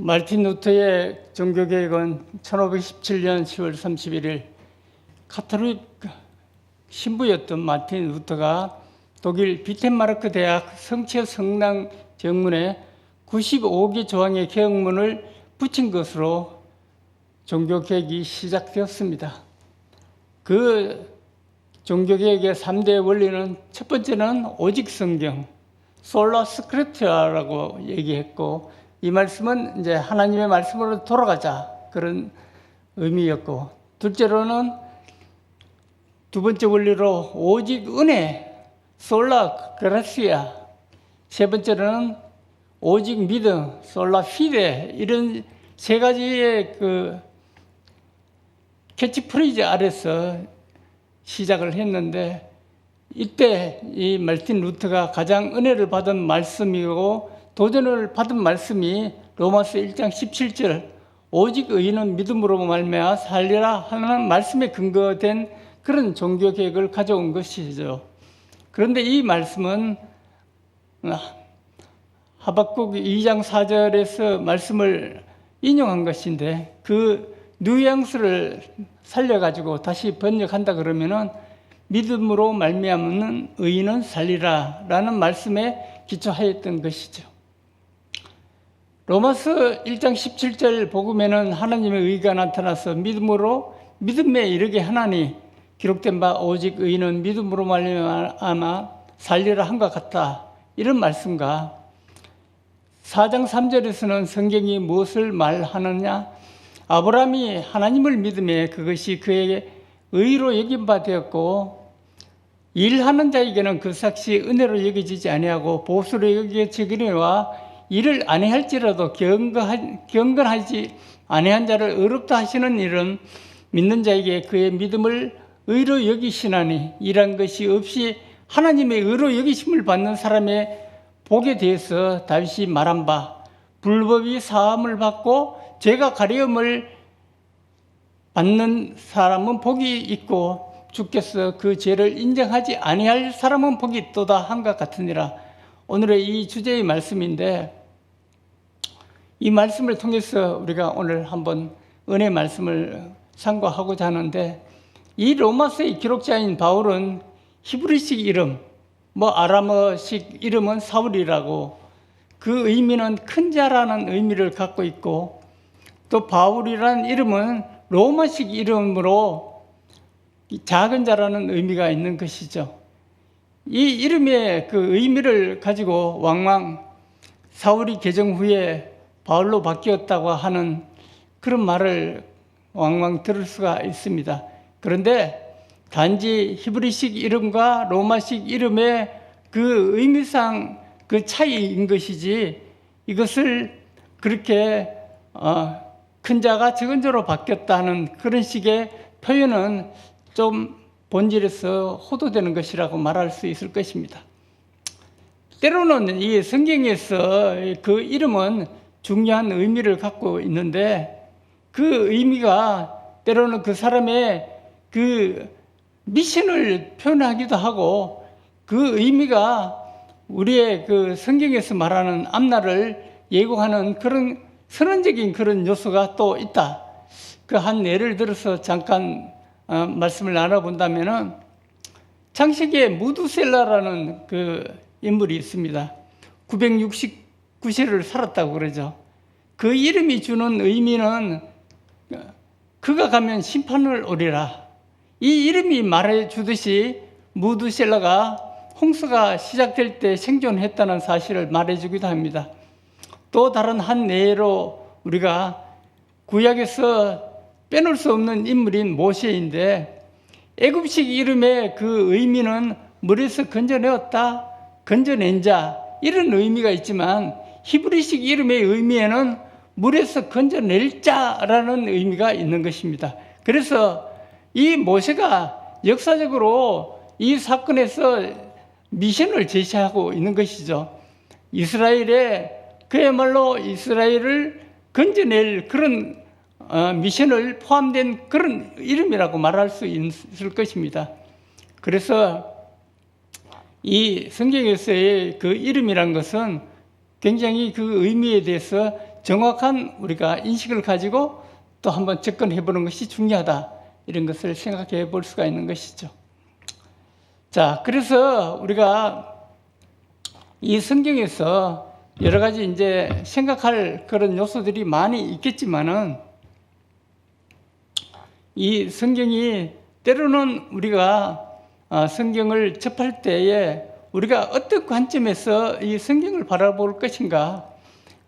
마르틴 루터의 종교개혁은 1517년 10월 31일 카톨릭 신부였던 마르틴 루터가 독일 비텐마르크 대학 성체 성당 정문에 95개 조항의 개혁문을 붙인 것으로 종교개혁이 시작되었습니다. 그 종교개혁의 3대 원리는 첫 번째는 오직 성경, 솔라 스크립트라고 얘기했고, 이 말씀은 이제 하나님의 말씀으로 돌아가자, 그런 의미였고, 둘째로는 두 번째 원리로 오직 은혜, 솔라 그라시아, 세 번째로는 오직 믿음, 솔라 피데, 이런 세 가지의 그 캐치프레이즈 아래서 시작을 했는데, 이때 이 마르틴 루터가 가장 은혜를 받은 말씀이고 도전을 받은 말씀이 로마서 1장 17절 오직 의인은 믿음으로 말미암아 살리라 하는 말씀에 근거된 그런 종교개혁을 가져온 것이죠. 그런데 이 말씀은 하박국 2장 4절에서 말씀을 인용한 것인데, 그 뉘앙스를 살려가지고 다시 번역한다 그러면은 믿음으로 말미암는 의인은 살리라 라는 말씀에 기초하였던 것이죠. 로마서 1장 17절 복음에는 하나님의 의가 나타나서 믿음에 이르게 하나니 기록된 바 오직 의인은 믿음으로 말미암아 살리라 한것 같다, 이런 말씀과 4장 3절에서는 성경이 무엇을 말하느냐, 아브라함이 하나님을 믿음에 그것이 그에게 의로 여긴 바 되었고 일하는 자에게는 그 삭시 은혜로 여겨지지 아니하고 보수로 여겨지거니와 이를 아니할지라도 경건하지 아니한 자를 의롭다 하시는 일은 믿는 자에게 그의 믿음을 의로 여기시나니, 이란 것이 없이 하나님의 의로 여기심을 받는 사람의 복에 대해서 다윗이 말한 바, 불법이 사함을 받고 죄가 가려움을 받는 사람은 복이 있고 주께서 그 죄를 인정하지 아니할 사람은 복이 있도다 한것 같으니라. 오늘의 이 주제의 말씀인데, 이 말씀을 통해서 우리가 오늘 한번 은혜 말씀을 상고하고자 하는데, 이 로마서의 기록자인 바울은 히브리식 이름, 아람어식 이름은 사울이라고, 그 의미는 큰 자라는 의미를 갖고 있고, 또 바울이라는 이름은 로마식 이름으로 작은 자라는 의미가 있는 것이죠. 이 이름의 그 의미를 가지고 왕왕 사울이 개정 후에 바울로 바뀌었다고 하는 그런 말을 왕왕 들을 수가 있습니다. 그런데 단지 히브리식 이름과 로마식 이름의 그 의미상 그 차이인 것이지, 이것을 그렇게 큰 자가 적은 자로 바뀌었다는 그런 식의 표현은 좀 본질에서 호도되는 것이라고 말할 수 있을 것입니다. 때로는 이 성경에서 그 이름은 중요한 의미를 갖고 있는데, 그 의미가 때로는 그 사람의 그 미션을 표현하기도 하고, 그 의미가 우리의 그 성경에서 말하는 앞날을 예고하는 그런 선언적인 그런 요소가 또 있다. 그 한 예를 들어서 잠깐 말씀을 나눠본다면은, 창세기에 무두셀라라는 그 인물이 있습니다. 969세를 살았다고 그러죠. 그 이름이 주는 의미는 그가 가면 심판을 오리라. 이 이름이 말해주듯이 무두셀라가 홍수가 시작될 때 생존했다는 사실을 말해주기도 합니다. 또 다른 한 예로 우리가 구약에서 빼놓을 수 없는 인물인 모세인데, 애굽식 이름의 그 의미는 물에서 건져내었다, 건져낸 자, 이런 의미가 있지만 히브리식 이름의 의미에는 물에서 건져낼 자라는 의미가 있는 것입니다. 그래서 이 모세가 역사적으로 이 사건에서 미션을 제시하고 있는 것이죠. 그야말로 이스라엘을 건져낼 그런 미션을 포함된 그런 이름이라고 말할 수 있을 것입니다. 그래서 이 성경에서의 그 이름이란 것은 굉장히 그 의미에 대해서 정확한 우리가 인식을 가지고 또 한번 접근해 보는 것이 중요하다. 이런 것을 생각해 볼 수가 있는 것이죠. 자, 그래서 우리가 이 성경에서 여러 가지 이제 생각할 그런 요소들이 많이 있겠지만은 이 성경이 때로는 우리가 성경을 접할 때에 우리가 어떤 관점에서 이 성경을 바라볼 것인가,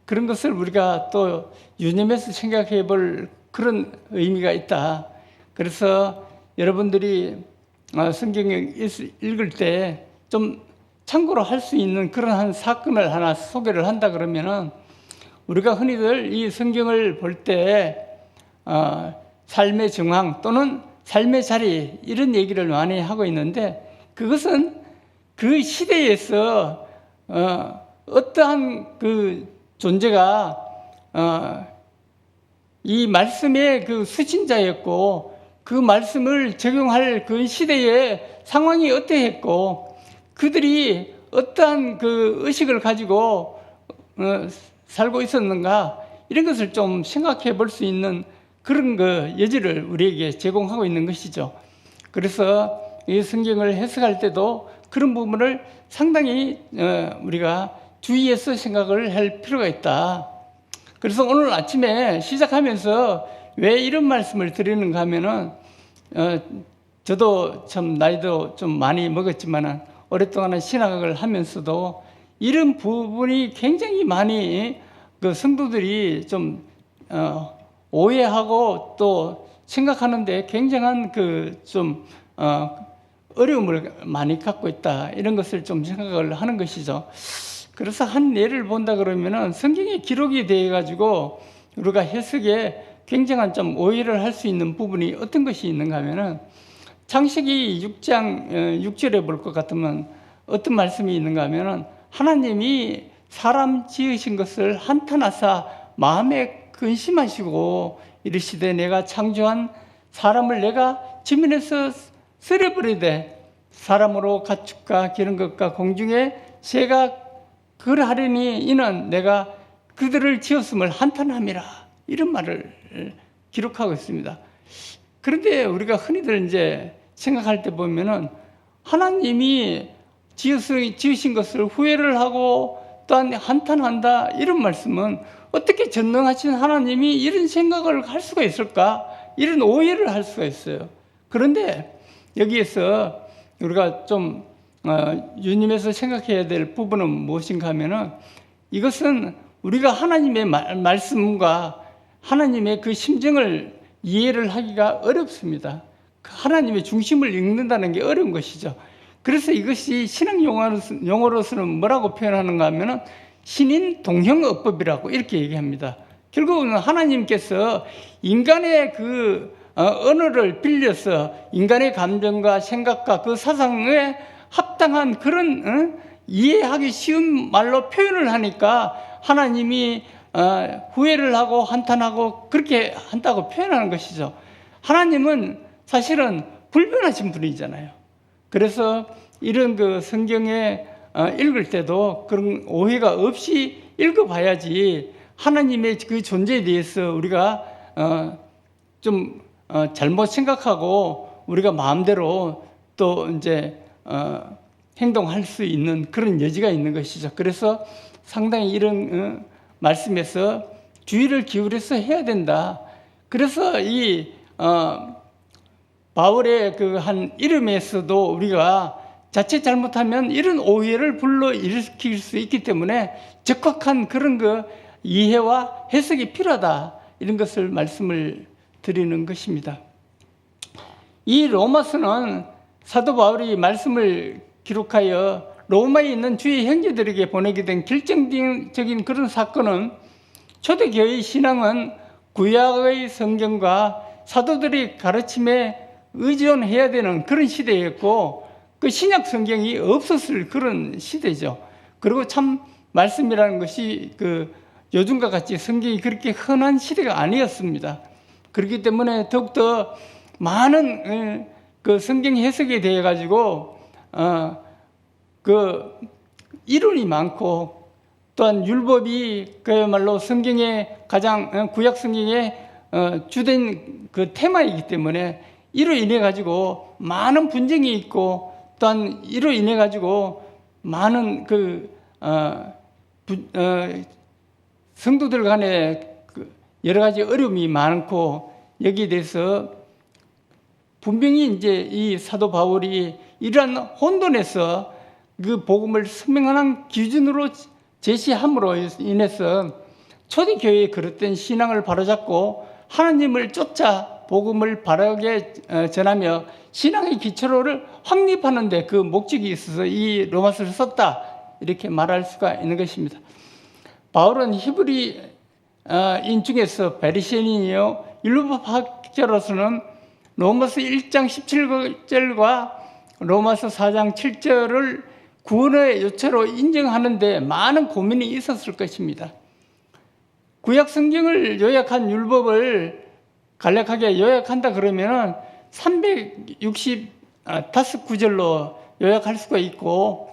그런 것을 우리가 또 유념해서 생각해 볼 그런 의미가 있다. 그래서 여러분들이 성경을 읽을 때 좀 참고로 할 수 있는 그런 한 사건을 하나 소개를 한다 그러면은, 우리가 흔히들 이 성경을 볼 때 삶의 정황 또는 삶의 자리, 이런 얘기를 많이 하고 있는데, 그것은 그 시대에서 어떠한 그 존재가 이 말씀의 그 수신자였고, 그 말씀을 적용할 그 시대의 상황이 어떠했고, 그들이 어떠한 그 의식을 가지고 살고 있었는가, 이런 것을 좀 생각해 볼 수 있는 그런 그 여지를 우리에게 제공하고 있는 것이죠. 그래서 이 성경을 해석할 때도 그런 부분을 상당히 우리가 주의해서 생각을 할 필요가 있다. 그래서 오늘 아침에 시작하면서 왜 이런 말씀을 드리는가 하면은, 저도 참 나이도 좀 많이 먹었지만 오랫동안 신학을 하면서도 이런 부분이 굉장히 많이 그 성도들이 좀 오해하고 또 생각하는데 굉장한 그 좀 어려움을 많이 갖고 있다, 이런 것을 좀 생각을 하는 것이죠. 그래서 한 예를 본다 그러면은, 성경에 기록이 되어 가지고 우리가 해석에 굉장한 좀 오해를 할 수 있는 부분이 어떤 것이 있는가 하면은, 창세기 6장 6절에 볼 것 같으면 어떤 말씀이 있는가 하면은, 하나님이 사람 지으신 것을 한탄하사 마음에 근심하시고 이르시되, 내가 창조한 사람을 내가 지면에서 쓸어버리되 사람으로 가축과 기른 것과 공중에 새가 그러하리니 이는 내가 그들을 지었음을 한탄함이라, 이런 말을 기록하고 있습니다. 그런데 우리가 흔히들 이제 생각할 때 보면은, 하나님이 지으신 것을 후회를 하고 또한 한탄한다, 이런 말씀은 어떻게 전능하신 하나님이 이런 생각을 할 수가 있을까, 이런 오해를 할 수가 있어요. 그런데 여기에서 우리가 좀 유념해서 생각해야 될 부분은 무엇인가 하면은, 이것은 우리가 하나님의 말씀과 하나님의 그 심정을 이해를 하기가 어렵습니다. 하나님의 중심을 읽는다는 게 어려운 것이죠. 그래서 이것이 신학 용어로서는 뭐라고 표현하는가 하면은, 신인 동형어법이라고 이렇게 얘기합니다. 결국은 하나님께서 인간의 그 언어를 빌려서 인간의 감정과 생각과 그 사상에 합당한 그런 이해하기 쉬운 말로 표현을 하니까 하나님이 후회를 하고 한탄하고 그렇게 한다고 표현하는 것이죠. 하나님은 사실은 불변하신 분이잖아요. 그래서 이런 그 성경에 읽을 때도 그런 오해가 없이 읽어봐야지 하나님의 그 존재에 대해서 우리가 좀 잘못 생각하고 우리가 마음대로 또 이제 행동할 수 있는 그런 여지가 있는 것이죠. 그래서 상당히 이런 말씀에서 주의를 기울여서 해야 된다. 그래서 이 바울의 그 한 이름에서도 우리가 자칫 잘못하면 이런 오해를 불러일으킬 수 있기 때문에 적확한 그런 그 이해와 해석이 필요하다, 이런 것을 말씀을 드리는 것입니다. 이 로마서는 사도 바울이 말씀을 기록하여 로마에 있는 주의 형제들에게 보내게 된 결정적인 그런 사건은, 초대교회의 신앙은 구약의 성경과 사도들의 가르침에 의존해야 되는 그런 시대였고, 그 신약 성경이 없었을 그런 시대죠. 그리고 참 말씀이라는 것이 그 요즘과 같이 성경이 그렇게 흔한 시대가 아니었습니다. 그렇기 때문에 더욱더 많은 그 성경 해석에 대해 가지고 그 이론이 많고 또한 율법이 그야말로 성경의 가장 구약 성경의 주된 그 테마이기 때문에 이로 인해 가지고 많은 분쟁이 있고 또한 이로 인해 가지고 많은 성도들 간에 여러 가지 어려움이 많고 여기에 대해서 분명히 이제 이 사도 바울이 이러한 혼돈에서 그 복음을 선명한 기준으로 제시함으로 인해서 초대교회에 그릇된 신앙을 바로잡고 하나님을 쫓아 복음을 바르게 전하며 신앙의 기초를 확립하는 데 그 목적이 있어서 이 로마서를 썼다 이렇게 말할 수가 있는 것입니다. 바울은 히브리인 중에서 바리새인이요 율법학자로서는 로마서 1장 17절과 로마서 4장 7절을 구원의 요체로 인정하는데 많은 고민이 있었을 것입니다. 구약 성경을 요약한 율법을 간략하게 요약한다 그러면 365구절로 요약할 수가 있고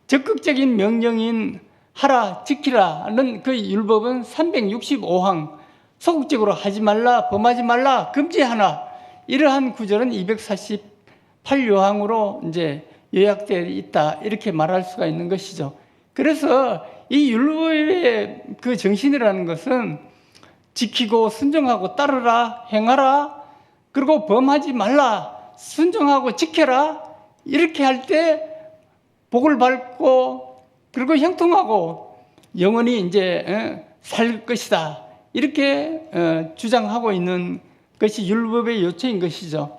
적극적인 명령인 하라 지키라는 그 율법은 365항 소극적으로 하지 말라 범하지 말라 금지하나 이러한 구절은 248요항으로 이제 요약되어 있다 이렇게 말할 수가 있는 것이죠. 그래서 이 율법의 그 정신이라는 것은 지키고 순종하고 따르라 행하라 그리고 범하지 말라 순종하고 지켜라 이렇게 할 때 복을 받고 그리고 형통하고 영원히 이제 살 것이다 이렇게 주장하고 있는 것이 율법의 요체인 것이죠.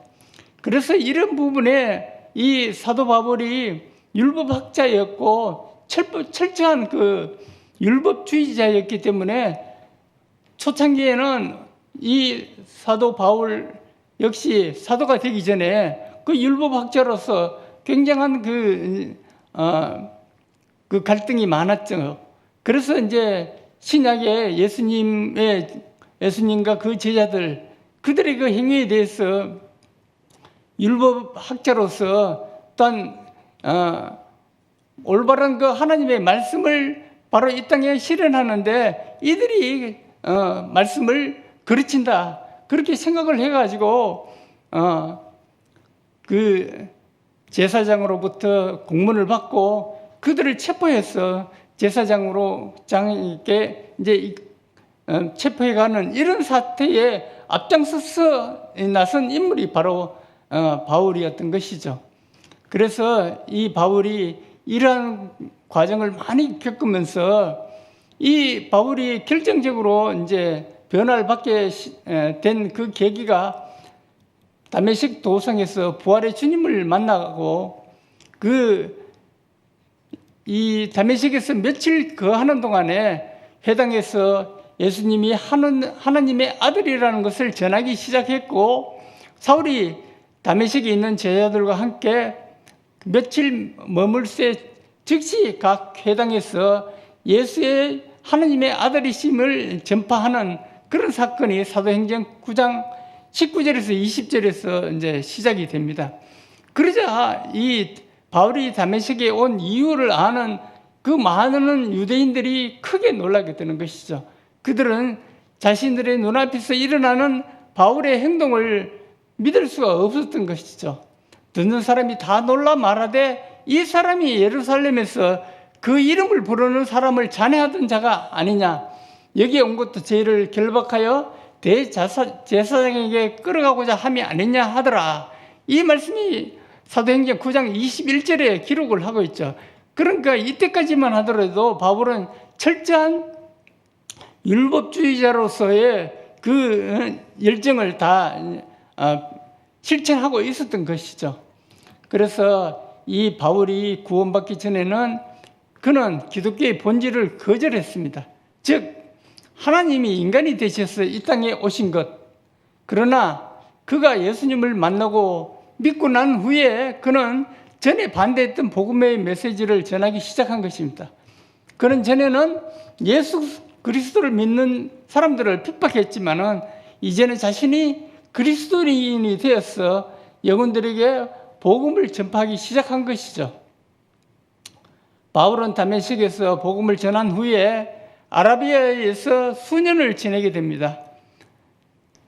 그래서 이런 부분에 이 사도 바울이 율법학자였고 철저한 그 율법주의자였기 때문에 초창기에는 이 사도 바울 역시 사도가 되기 전에 그 율법학자로서 굉장한 그 갈등이 많았죠. 그래서 이제 신약에 예수님과 그 제자들 그들의 그 행위에 대해서 율법학자로서 또한 올바른 그 하나님의 말씀을 바로 이 땅에 실현하는데 이들이 말씀을 거르친다 그렇게 생각을 해가지고 그 제사장으로부터 공문을 받고 그들을 체포해서 제사장에게 이제 체포해가는 이런 사태에 앞장서서 나선 인물이 바로 바울이었던 것이죠. 그래서 이 바울이 이러한 과정을 많이 겪으면서 이 바울이 결정적으로 이제 변화를 받게 된 그 계기가 다메섹 도성에서 부활의 주님을 만나고 이 다메섹에서 며칠 거하는 동안에 회당에서 예수님이 하나님의 아들이라는 것을 전하기 시작했고 사울이 다메섹에 있는 제자들과 함께 며칠 머물새 즉시 각 회당에서 예수의 하나님의 아들이심을 전파하는 그런 사건이 사도행전 9장 19절에서 20절에서 이제 시작이 됩니다. 그러자 이 바울이 다메섹에 온 이유를 아는 그 많은 유대인들이 크게 놀라게 되는 것이죠. 그들은 자신들의 눈앞에서 일어나는 바울의 행동을 믿을 수가 없었던 것이죠. 듣는 사람이 다 놀라 말하되 이 사람이 예루살렘에서 그 이름을 부르는 사람을 잔해하던 자가 아니냐. 여기에 온 것도 죄를 결박하여 대제사장에게 끌어가고자 함이 아니냐 하더라. 이 말씀이 사도행전 9장 21절에 기록을 하고 있죠. 그러니까 이때까지만 하더라도 바울은 철저한 율법주의자로서의 그 열정을 다 실천하고 있었던 것이죠. 그래서 이 바울이 구원받기 전에는 그는 기독교의 본질을 거절했습니다. 즉 하나님이 인간이 되셔서 이 땅에 오신 것. 그러나 그가 예수님을 만나고 믿고 난 후에 그는 전에 반대했던 복음의 메시지를 전하기 시작한 것입니다. 그는 전에는 예수 그리스도를 믿는 사람들을 핍박했지만은 이제는 자신이 그리스도인이 되어서 영혼들에게 복음을 전파하기 시작한 것이죠. 바울은 다메섹에서 복음을 전한 후에 아라비아에서 수년을 지내게 됩니다.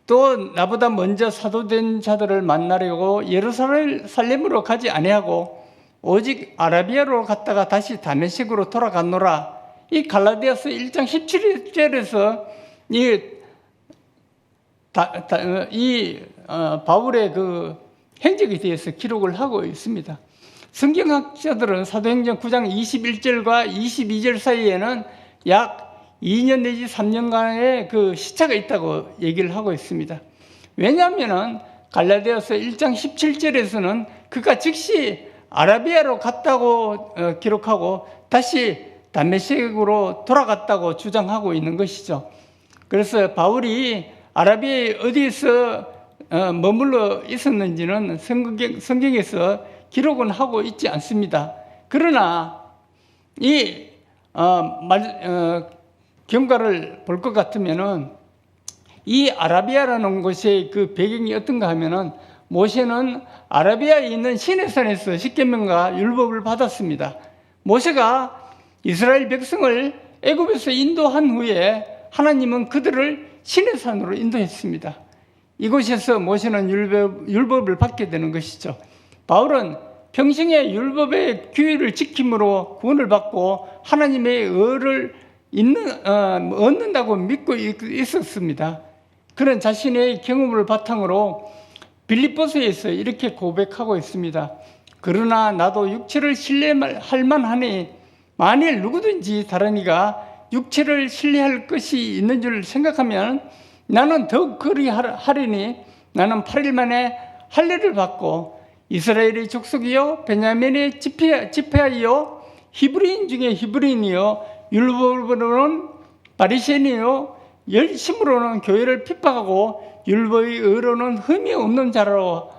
또 나보다 먼저 사도된 자들을 만나려고 예루살렘으로 가지 아니하고 오직 아라비아로 갔다가 다시 다메섹으로 돌아갔노라. 이 갈라디아서 1장 17절에서 바울의 그 행적에 대해서 기록을 하고 있습니다. 성경학자들은 사도행전 9장 21절과 22절 사이에는 약 2년 내지 3년간의 그 시차가 있다고 얘기를 하고 있습니다. 왜냐하면 갈라디아서 1장 17절에서는 그가 즉시 아라비아로 갔다고 기록하고 다시 다메섹으로 돌아갔다고 주장하고 있는 것이죠. 그래서 바울이 아라비아에 어디에서 머물러 있었는지는 성경에서 기록은 하고 있지 않습니다. 그러나 이 경과를 볼 것 같으면은 이 아라비아라는 곳의 그 배경이 어떤가 하면은 모세는 아라비아에 있는 시내산에서 십계명과 율법을 받았습니다. 모세가 이스라엘 백성을 애굽에서 인도한 후에 하나님은 그들을 시내산으로 인도했습니다. 이곳에서 모세는 율법을 받게 되는 것이죠. 바울은 평생에 율법의 규율을 지킴으로 구원을 받고 하나님의 의를 얻는다고 믿고 있었습니다. 그런 자신의 경험을 바탕으로 빌립보서에서 이렇게 고백하고 있습니다. 그러나 나도 육체를 신뢰할 만하니 만일 누구든지 다른 이가 육체를 신뢰할 것이 있는 줄 생각하면 나는 더욱 그리하리니 나는 8일 만에 할례를 받고 이스라엘의 족속이요 베냐민의 지파이요 히브리인 중에 히브리인이요 율법으로는 바리새인이요 열심으로는 교회를 핍박하고 율법의 의로는 흠이 없는 자로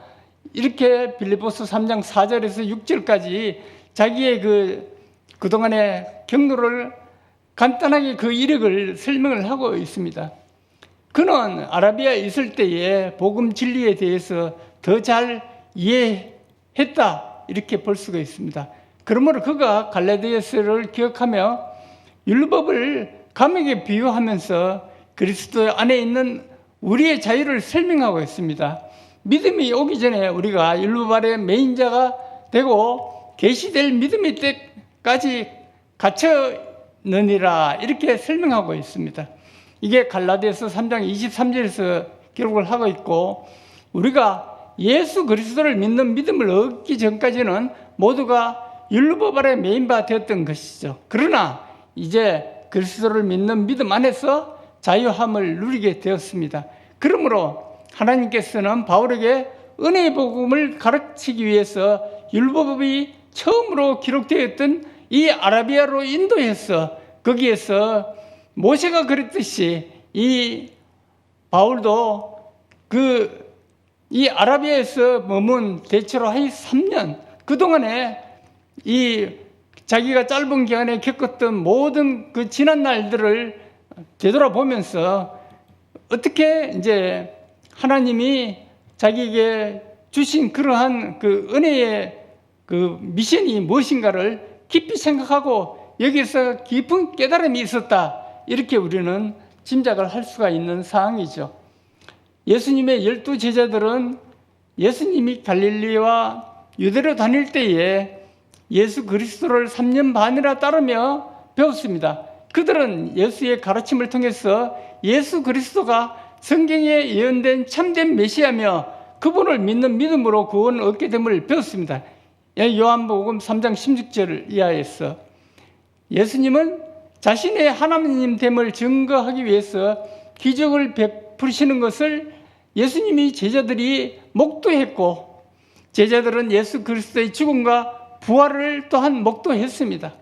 이렇게 빌립보서 3장 4절에서 6절까지 자기의 그동안의 경로를 간단하게 그 이력을 설명을 하고 있습니다. 그는 아라비아에 있을 때에 복음 진리에 대해서 더 잘 이해했다 이렇게 볼 수가 있습니다. 그러므로 그가 갈라디아서를 기억하며 율법을 감에게 비유하면서 그리스도 안에 있는 우리의 자유를 설명하고 있습니다. 믿음이 오기 전에 우리가 율법 아래 매인자가 되고 계시될 믿음의 때까지 갇혀느니라 이렇게 설명하고 있습니다. 이게 갈라디아서 3장 23절에서 기록을 하고 있고 우리가 예수 그리스도를 믿는 믿음을 얻기 전까지는 모두가 율법 아래 매인바 되었던 것이죠. 그러나 이제 그리스도를 믿는 믿음 안에서 자유함을 누리게 되었습니다. 그러므로 하나님께서는 바울에게 은혜의 복음을 가르치기 위해서 율법이 처음으로 기록되었던 이 아라비아로 인도해서 거기에서 모세가 그랬듯이 이 바울도 이 아라비아에서 머문 대체로 한 3년 그동안에 이 자기가 짧은 기간에 겪었던 모든 그 지난 날들을 되돌아보면서 어떻게 이제 하나님이 자기에게 주신 그러한 그 은혜의 그 미션이 무엇인가를 깊이 생각하고 여기서 깊은 깨달음이 있었다. 이렇게 우리는 짐작을 할 수가 있는 상황이죠. 예수님의 12 제자들은 예수님이 갈릴리와 유대로 다닐 때에 예수 그리스도를 3년 반이나 따르며 배웠습니다. 그들은 예수의 가르침을 통해서 예수 그리스도가 성경에 예언된 참된 메시아며 그분을 믿는 믿음으로 구원을 얻게 됨을 배웠습니다. 요한복음 3장 16절 이하에서 예수님은 자신의 하나님 됨을 증거하기 위해서 기적을 베푸시는 것을 예수님이 제자들이 목도했고 제자들은 예수 그리스도의 죽음과 부활을 또한 목도했습니다.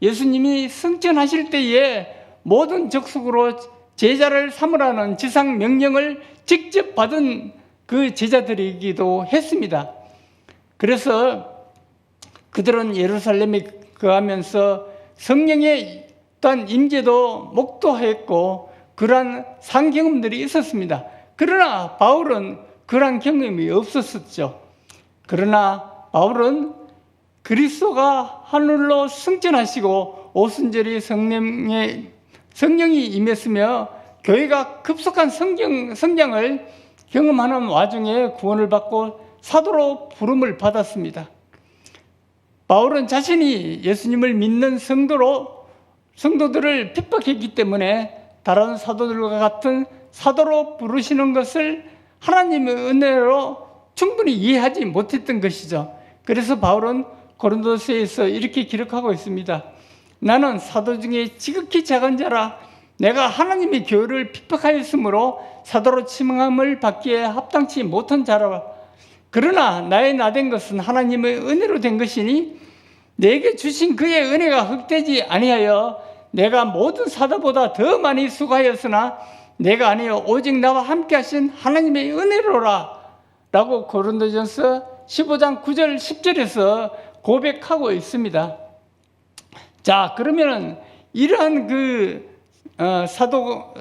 예수님이 승천하실 때에 모든 족속으로 제자를 삼으라는 지상 명령을 직접 받은 그 제자들이기도 했습니다. 그래서 그들은 예루살렘에 거하면서 성령의 또한 임재도 목도했고 그러한 상경험들이 있었습니다. 그러나 바울은 그러한 경험이 없었었죠. 그러나 바울은 그리스도가 하늘로 승천하시고 오순절이 성령이 임했으며 교회가 급속한 성장을 경험하는 와중에 구원을 받고 사도로 부름을 받았습니다. 바울은 자신이 예수님을 믿는 성도들을 핍박했기 때문에 다른 사도들과 같은 사도로 부르시는 것을 하나님의 은혜로 충분히 이해하지 못했던 것이죠. 그래서 바울은 고린도서에서 이렇게 기록하고 있습니다. 나는 사도 중에 지극히 작은 자라 내가 하나님의 교회를 핍박하였으므로 사도로 칭함을 받기에 합당치 못한 자라. 그러나 나의 나된 것은 하나님의 은혜로 된 것이니 내게 주신 그의 은혜가 헛되지 아니하여 내가 모든 사도보다 더 많이 수고하였으나 내가 아니요 오직 나와 함께 하신 하나님의 은혜로라 라고 고린도전서 15장 9절 10절에서 고백하고 있습니다. 자, 그러면 이러한 사도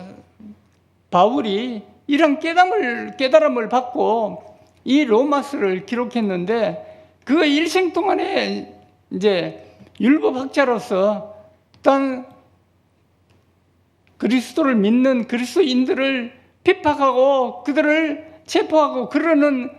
바울이 이런 깨달음을 받고 이 로마서를 기록했는데 그 일생 동안에 이제 율법학자로서 어떤 그리스도를 믿는 그리스도인들을 핍박하고 그들을 체포하고 그러는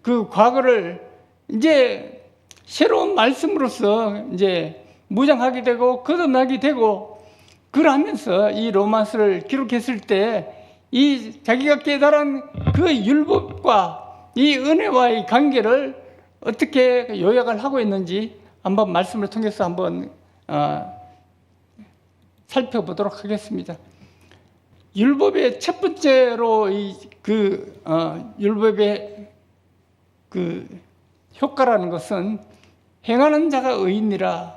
그 과거를 이제 새로운 말씀으로서 이제 무장하게 되고 거듭나게 되고 그러면서 이 로마서를 기록했을 때 이 자기가 깨달은 그 율법과 이 은혜와의 관계를 어떻게 요약을 하고 있는지 한번 말씀을 통해서 한번 살펴보도록 하겠습니다. 율법의 첫 번째로 율법의 효과라는 것은 행하는 자가 의인이라.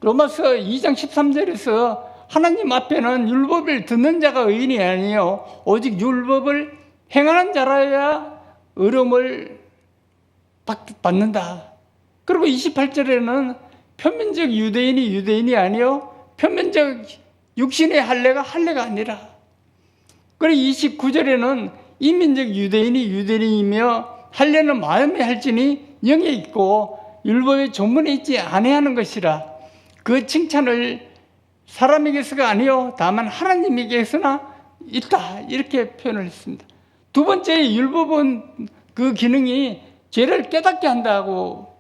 로마서 2장 13절에서 하나님 앞에는 율법을 듣는 자가 의인이 아니요 오직 율법을 행하는 자라야 의로움을 받는다. 그리고 28절에는 표면적 유대인이 아니요 표면적 육신의 할례가 아니라. 그리고 29절에는 이민적 유대인이며 할례는 마음에 할지니 영에 있고 율법의 조문에 있지 아니하는 것이라. 그 칭찬을 사람에게서가 아니요 다만 하나님에게서나 있다 이렇게 표현을 했습니다. 두 번째 율법은 그 기능이 죄를 깨닫게 한다고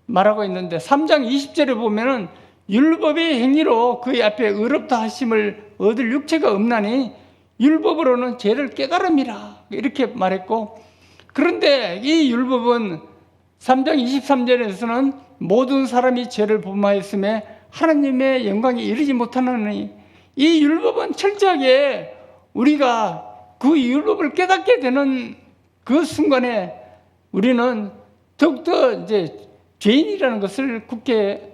말하고 있는데 3장 20절에 보면은 율법의 행위로 그의 앞에 의롭다 하심을 얻을 육체가 없나니 율법으로는 죄를 깨달음이라 이렇게 말했고, 그런데 이 율법은 3장 23절에서는 모든 사람이 죄를 범하였음에 하나님의 영광에 이르지 못하느니, 이 율법은 철저하게 우리가 그 율법을 깨닫게 되는 그 순간에 우리는 더욱더 이제 죄인이라는 것을 굳게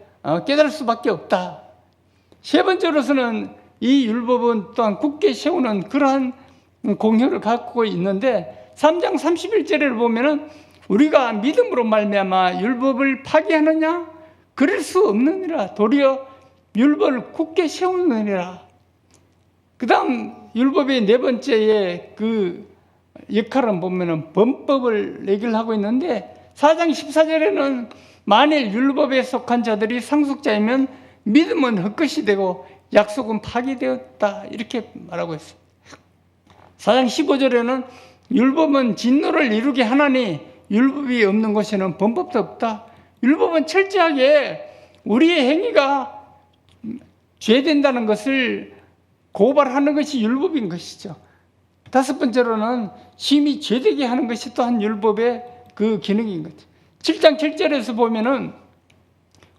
깨달을 수밖에 없다. 세 번째로서는 이 율법은 또한 굳게 세우는 그러한 공효를 갖고 있는데 3장 31절을 보면은 우리가 믿음으로 말미암아 율법을 파기하느냐? 그럴 수 없느니라. 도리어 율법을 굳게 세우느니라. 그 다음 율법의 네 번째의 그 역할은 보면은 범법을 얘기를 하고 있는데 4장 14절에는 만일 율법에 속한 자들이 상속자이면 믿음은 헛것이 되고 약속은 파기되었다 이렇게 말하고 있어요. 4장 15절에는 율법은 진노를 이루게 하나니 율법이 없는 곳에는 범법도 없다. 율법은 철저하게 우리의 행위가 죄된다는 것을 고발하는 것이 율법인 것이죠. 다섯 번째로는 심히 죄되게 하는 것이 또한 율법의 그 기능인 거죠. 7장 7절에서 보면은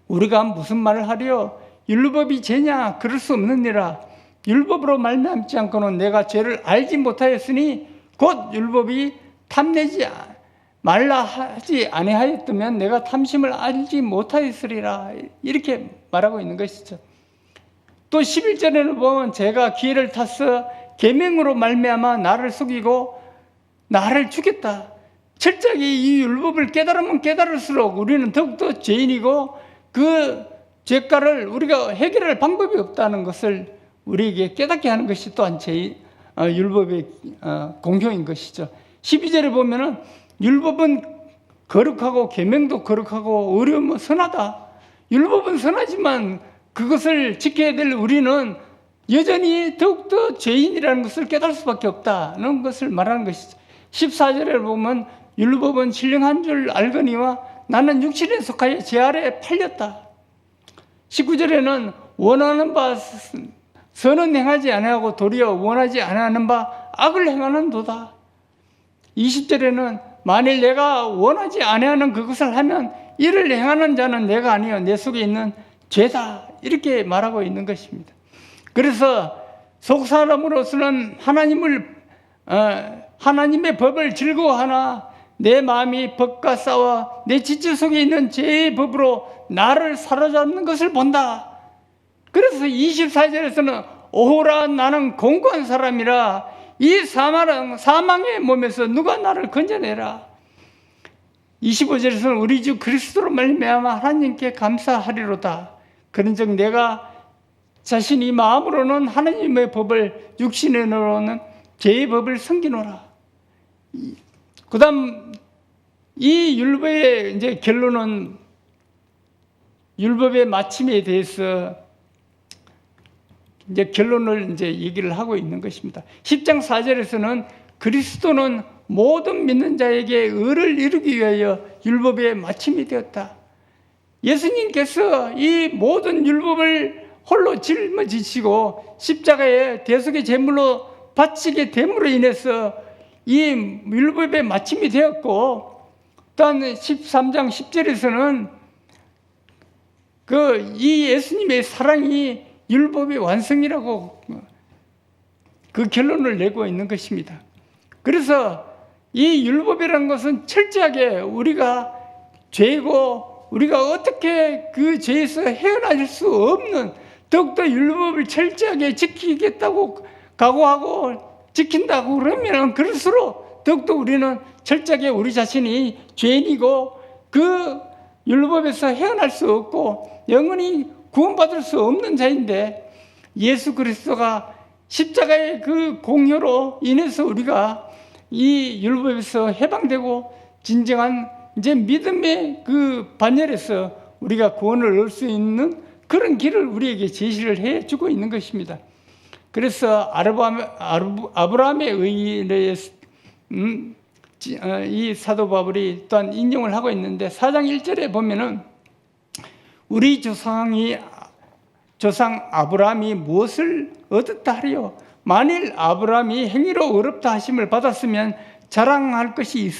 우리가 무슨 말을 하려? 율법이 죄냐? 그럴 수 없느니라. 율법으로 말미암지 않고는 내가 죄를 알지 못하였으니 곧 율법이 탐내지 말라 하지 아니하였다면 내가 탐심을 알지 못하였으리라 이렇게 말하고 있는 것이죠. 또 11절에는 보면 제가 기회를 타서 계명으로 말미암아 나를 속이고 나를 죽였다. 철저하게 이 율법을 깨달으면 깨달을수록 우리는 더욱더 죄인이고 그 죄가를 우리가 해결할 방법이 없다는 것을 우리에게 깨닫게 하는 것이 또한 율법의 공효인 것이죠. 12절에 보면은 율법은 거룩하고 계명도 거룩하고 어려우면 선하다. 율법은 선하지만 그것을 지켜야 될 우리는 여전히 더욱더 죄인이라는 것을 깨달을 수밖에 없다는 것을 말하는 것이죠. 14절에 보면 율법은 신령한 줄 알거니와 나는 육신에 속하여 제 아래에 팔렸다. 19절에는 원하는 바 선은 행하지 아니하고 도리어 원하지 아니하는 바 악을 행하는 도다. 20절에는 만일 내가 원하지 아니하는 그것을 하면 이를 행하는 자는 내가 아니요 내 속에 있는 죄다. 이렇게 말하고 있는 것입니다. 그래서 속사람으로서는 하나님의 법을 즐거워하나 내 마음이 법과 싸워 내 지체 속에 있는 죄의 법으로 나를 사로잡는 것을 본다. 그래서 24절에서는 오호라 나는 공고한 사람이라 이 사망의 몸에서 누가 나를 건져내라. 25절에서는 우리 주 그리스도로 말미암아 하나님께 감사하리로다. 그런즉 내가 자신이 마음으로는 하나님의 법을 육신으로는 죄의 법을 섬기노라. 그다음 이 율법의 이제 결론은 율법의 마침에 대해서 이제 결론을 이제 얘기를 하고 있는 것입니다. 10장 4절에서는 그리스도는 모든 믿는 자에게 의를 이루기 위하여 율법의 마침이 되었다. 예수님께서 이 모든 율법을 홀로 짊어지시고 십자가에 대속의 제물로 바치게 됨으로 인해서 이 율법의 마침이 되었고, 또한 13장 10절에서는 이 예수님의 사랑이 율법의 완성이라고 그 결론을 내고 있는 것입니다. 그래서 이 율법이라는 것은 철저하게 우리가 죄고 우리가 어떻게 그 죄에서 헤어나질 수 없는, 더욱더 율법을 철저하게 지키겠다고 각오하고 지킨다고 그러면 그럴수록 더욱더 우리는 철저하게 우리 자신이 죄인이고 그 율법에서 헤어날 수 없고 영원히 구원받을 수 없는 자인데, 예수 그리스도가 십자가의 그 공효로 인해서 우리가 이 율법에서 해방되고 진정한 이제 믿음의 그 반열에서 우리가 구원을 얻을 수 있는 그런 길을 우리에게 제시를 해주고 있는 것입니다. 그래서 아브라함에 의해 이 사도 바울이 또한 인용을 하고 있는데 4장 1절에 보면은 우리 조상 아브라함이 무엇을 얻었다 하리요? 만일 아브라함이 행위로 의롭다 하심을 받았으면 자랑할 것이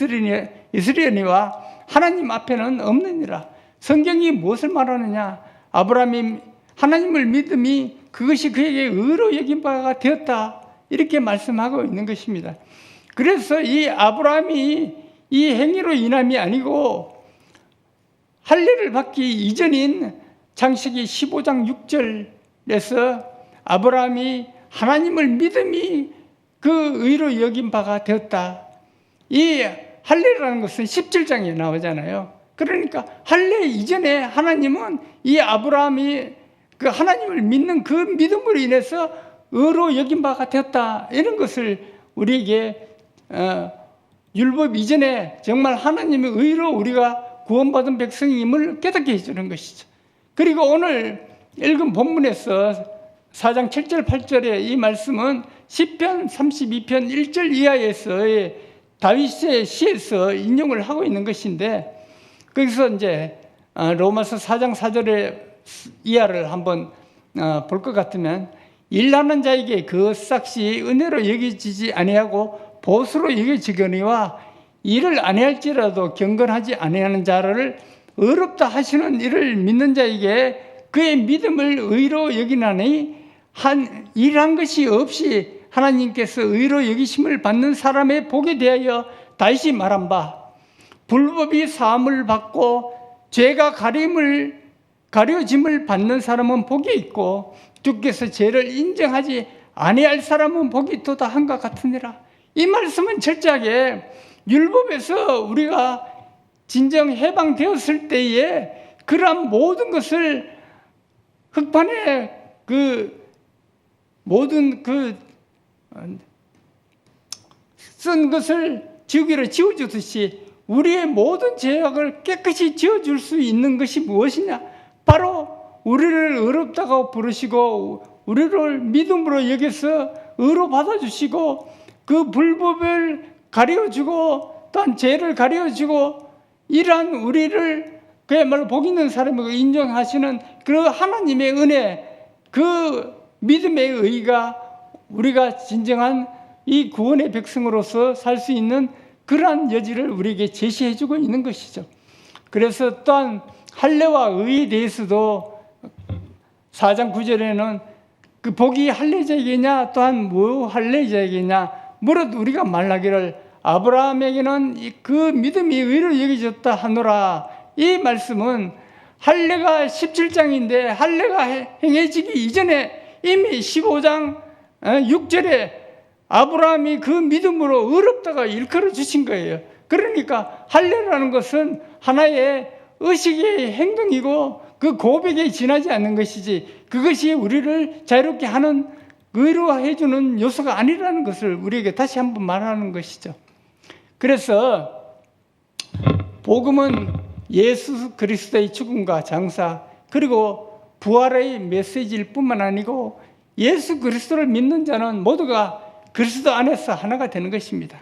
있으려니와 하나님 앞에는 없느니라. 성경이 무엇을 말하느냐? 아브라함이 하나님을 믿음이 그것이 그에게 의로 여긴 바가 되었다. 이렇게 말씀하고 있는 것입니다. 그래서 이 아브라함이 이 행위로 인함이 아니고 할례를 받기 이전인 창세기 15장 6절에서 아브라함이 하나님을 믿음이 그 의로 여긴 바가 되었다. 이 할례라는 것은 17장에 나오잖아요. 그러니까 할례 이전에 하나님은 이 아브라함이 그 하나님을 믿는 그 믿음으로 인해서 의로 여긴 바가 되었다. 이런 것을 우리에게 율법 이전에 정말 하나님의 의로 우리가 구원받은 백성임을 깨닫게 해주는 것이죠. 그리고 오늘 읽은 본문에서 4장 7절 8절의 이 말씀은 시편 32편 1절 이하에서의 다윗의 시에서 인용을 하고 있는 것인데, 거기서 이제 로마서 4장 4절의 이하를 한번 볼 것 같으면, 일하는 자에게 그 삭시 은혜로 여겨지지 아니하고 보수로 여겨지거니와 일을 아니할지라도 경건하지 아니하는 자를 의롭다 하시는 이를 믿는 자에게 그의 믿음을 의로 여기나니 일한 것이 없이 하나님께서 의로 여기심을 받는 사람의 복에 대하여 다시 말한 바, 불법이 사함을 받고 죄가 가려짐을 받는 사람은 복이 있고 주께서 죄를 인정하지 아니할 사람은 복이 있도다 한것 같으니라. 이 말씀은 철저하게 율법에서 우리가 진정 해방되었을 때에 그러한 모든 것을 흑판에 모든 쓴 것을 지우개로 지워주듯이 우리의 모든 죄악을 깨끗이 지어줄 수 있는 것이 무엇이냐? 바로 우리를 의롭다고 부르시고 우리를 믿음으로 여겨서 의로 받아주시고 그 불법을 가려주고 또한 죄를 가려주고 이러한 우리를 그야말로 복 있는 사람이고 인정하시는 그 하나님의 은혜, 그 믿음의 의가 우리가 진정한 이 구원의 백성으로서 살 수 있는 그러한 여지를 우리에게 제시해주고 있는 것이죠. 그래서 또한 할례와 의에 대해서도 4장 9절에는 그 복이 할례자에게냐 또한 무할례자에게냐 무릇 우리가 말하기를 아브라함에게는 그 믿음이 의로 여겨졌다 하노라. 이 말씀은 할례가 17장인데 할례가 행해지기 이전에 이미 15장 6절에 아브라함이 그 믿음으로 의롭다가 일컬어 주신 거예요. 그러니까 할례라는 것은 하나의 의식의 행동이고 그 고백에 지나지 않는 것이지 그것이 우리를 자유롭게 하는 의로해 주는 요소가 아니라는 것을 우리에게 다시 한번 말하는 것이죠. 그래서 복음은 예수 그리스도의 죽음과 장사 그리고 부활의 메시지일 뿐만 아니고 예수 그리스도를 믿는 자는 모두가 그리스도 안에서 하나가 되는 것입니다.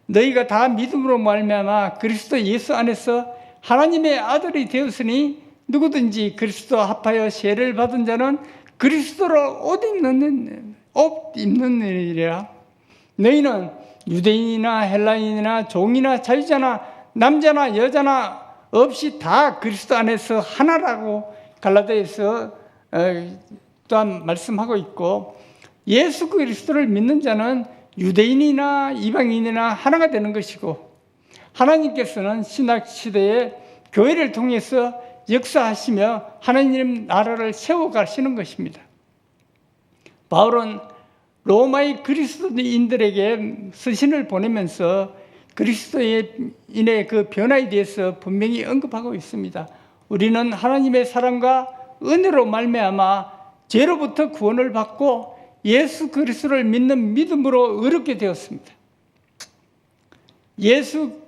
너희가 다 믿음으로 말미암아 그리스도 예수 안에서 하나님의 아들이 되었으니 누구든지 그리스도와 합하여 세례를 받은 자는 그리스도를 옷 입는 일이라. 너희는 유대인이나 헬라인이나 종이나 자유자나 남자나 여자나 없이 다 그리스도 안에서 하나라고 갈라디아에서 또한 말씀하고 있고 예수 그리스도를 믿는 자는 유대인이나 이방인이나 하나가 되는 것이고 하나님께서는 신약 시대에 교회를 통해서 역사하시며 하나님 나라를 세워가시는 것입니다. 바울은 로마의 그리스도인들에게 서신을 보내면서 그리스도인의 그 변화에 대해서 분명히 언급하고 있습니다. 우리는 하나님의 사랑과 은혜로 말미암아 죄로부터 구원을 받고 예수 그리스도를 믿는 믿음으로 의롭게 되었습니다. 예수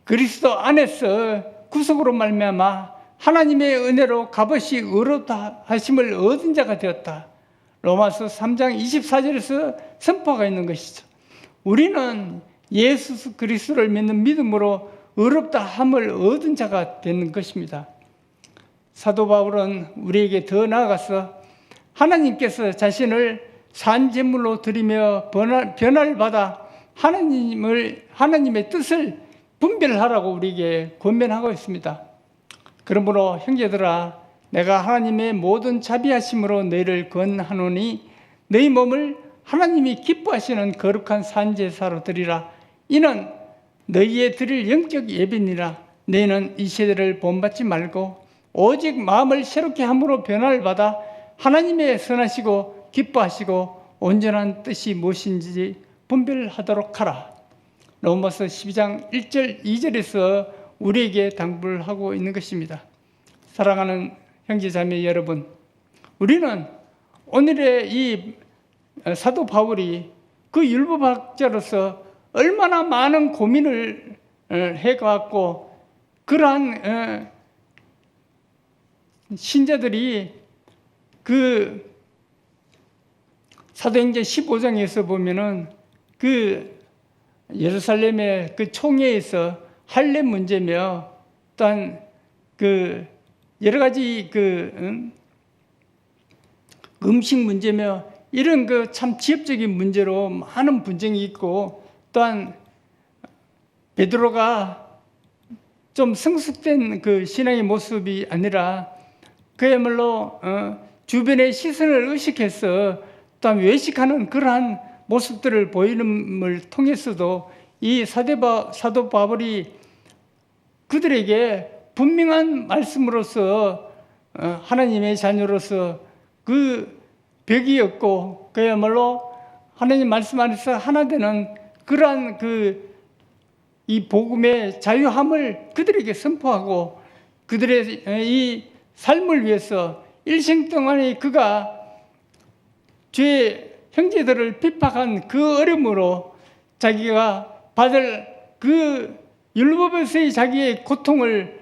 그리스도 안에서 구속으로 말미암아 하나님의 은혜로 값없이 의롭다 하심을 얻은 자가 되었다. 로마서 3장 24절에서 선포가 있는 것이죠. 우리는 예수 그리스도를 믿는 믿음으로 의롭다 함을 얻은 자가 되는 것입니다. 사도 바울은 우리에게 더 나아가서 하나님께서 자신을 산제물로 드리며 변화를 받아 하나님의 뜻을 분별하라고 우리에게 권면하고 있습니다. 그러므로 형제들아 내가 하나님의 모든 자비하심으로 너희를 권하노니 너희 몸을 하나님이 기뻐하시는 거룩한 산제사로 드리라. 이는 너희의 드릴 영적 예배니라. 너희는 이 세대를 본받지 말고 오직 마음을 새롭게 함으로 변화를 받아 하나님의 선하시고 기뻐하시고 온전한 뜻이 무엇인지 분별하도록 하라. 로마서 12장 1절 2절에서 우리에게 당부를 하고 있는 것입니다. 사랑하는 형제자매 여러분, 우리는 오늘의 이 사도 바울이 그 율법학자로서 얼마나 많은 고민을 해갖고 그러한 신자들이 그 사도행전 15장에서 보면은 그 예루살렘의 그 총회에서 할례 문제며 또한 그 여러 가지 그 음식 문제며 이런 그 참 지엽적인 문제로 많은 분쟁이 있고 또한 베드로가 좀 성숙된 그 신앙의 모습이 아니라 그야말로 주변의 시선을 의식해서 또한 외식하는 그러한 모습들을 보이는을 통해서도 이 사도 바울이 그들에게 분명한 말씀으로서 하나님의 자녀로서 그 벽이 없고 그야말로 하나님 말씀 안에서 하나 되는 그러한 이 복음의 자유함을 그들에게 선포하고 그들의 이 삶을 위해서 일생 동안에 그가 죄의 형제들을 핍박한 그 어려움으로 자기가 받을 그 율법에서의 자기의 고통을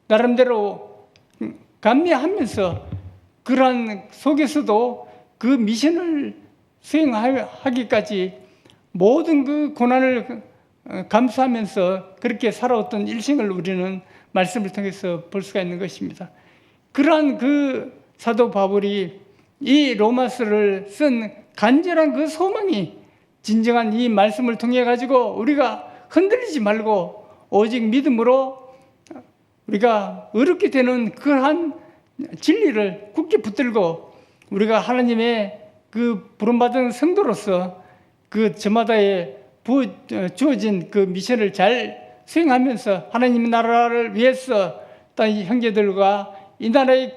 나름대로 감내하면서 그러한 속에서도 그 미션을 수행하기까지 모든 그 고난을 감수하면서 그렇게 살아왔던 일생을 우리는 말씀을 통해서 볼 수가 있는 것입니다. 그러한 그 사도 바울이 이 로마서를 쓴 간절한 그 소망이 진정한 이 말씀을 통해 가지고 우리가 흔들리지 말고 오직 믿음으로 우리가 어렵게 되는 그러한 진리를 굳게 붙들고 우리가 하나님의 그 부름받은 성도로서 그 저마다의 주어진 그 미션을 잘 수행하면서 하나님의 나라를 위해서 또 형제들과 이 나라의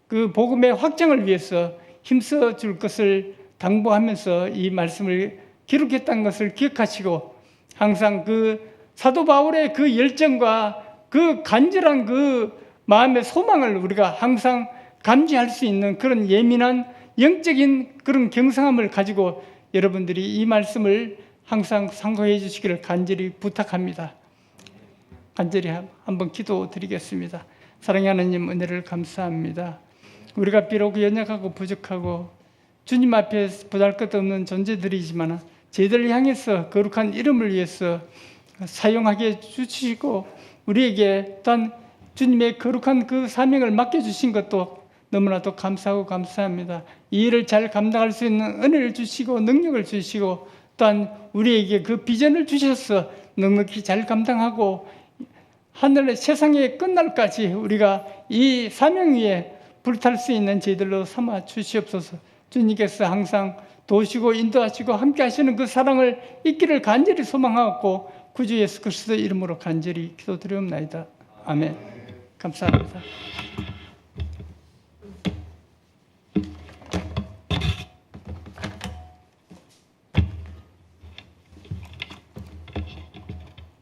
그 복음의 확장을 위해서 힘써 줄 것을 당부하면서 이 말씀을 기록했다는 것을 기억하시고 항상 그 사도 바울의 그 열정과 그 간절한 그 마음의 소망을 우리가 항상 감지할 수 있는 그런 예민한 영적인 그런 경성함을 가지고 여러분들이 이 말씀을 항상 상고해 주시기를 간절히 부탁합니다. 간절히 한번 기도드리겠습니다. 사랑의 하나님, 은혜를 감사합니다. 우리가 비록 연약하고 부족하고 주님 앞에 보잘것없는 존재들이지만 저희들을 향해서 거룩한 이름을 위해서 사용하게 주시고 우리에게 또한 주님의 거룩한 그 사명을 맡겨주신 것도 너무나도 감사하고 감사합니다. 이 일을 잘 감당할 수 있는 은혜를 주시고 능력을 주시고 또한 우리에게 그 비전을 주셔서 넉넉히 잘 감당하고 하늘의 세상의 끝날까지 우리가 이 사명 위에 불탈 수 있는 저희들로 삼아 주시옵소서. 주님께서 항상 도우시고 인도하시고 함께 하시는 그 사랑을 있기를 간절히 소망하고 구주 예수 그리스도 이름으로 간절히 기도드리옵나이다. 아멘. 감사합니다.